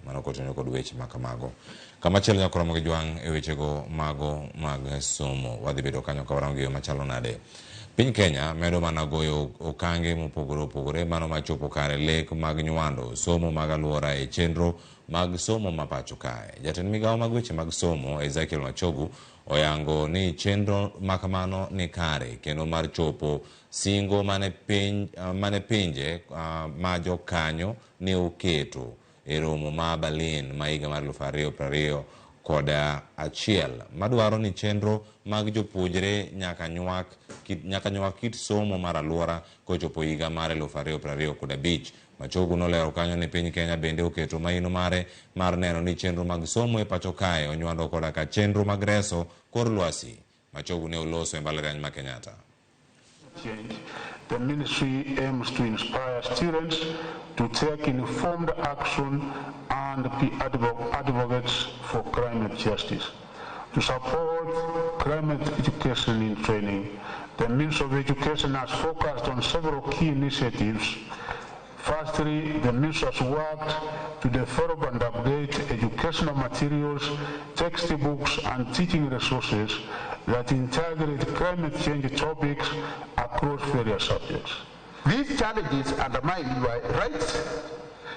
mano kotenyo kod weche makamago. Kama chielo nyako Ramogi jwang' e wechego mago mag somo. Wadhi bedo kanyo ka warango yo machalo nade. Piny Kenya medo mana goyo okange mopogore mano machopo kare lek mag nywando somo mag aluora e chenro mag somo mapacho kae. Jatend migawo mag weche mag somo Machogu oyango ni chenro makamano ni kare kendo mar chopo singo mane pinje ma jokanyo ne oketo e romo ma Berlin ma higa mar 2020 koda achiel madwaro ni chenro mag jopuonjre nyaka nywak kit somo mar aluora kochopo higa mar 2025. Machogu nolero kanyo ni piny Kenya bende oketo maino mare mar neno ni chenro mag somo e pacho kae onywando koda ka chenro mag reso kor lwasi. Machogu ne oloso e mbalariany ma Kenyatta. The ministry aims to inspire students to take informed action and be advocates for climate justice. To support climate education in training, the Ministry of Education has focused on several key initiatives. Firstly, the Ministry has worked to develop and update educational materials, textbooks, and teaching resources that integrate climate change topics across various subjects. These challenges undermine your rights,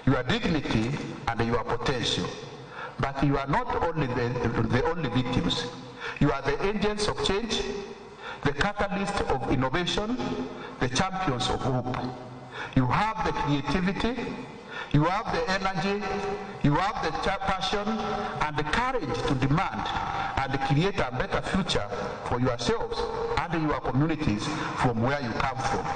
your dignity, and your potential. But you are not only the only victims. You are the agents of change, the catalysts of innovation, the champions of hope. You have the creativity, you have the energy, you have the passion and the courage to demand and create a better future for yourselves and your communities from where you come from.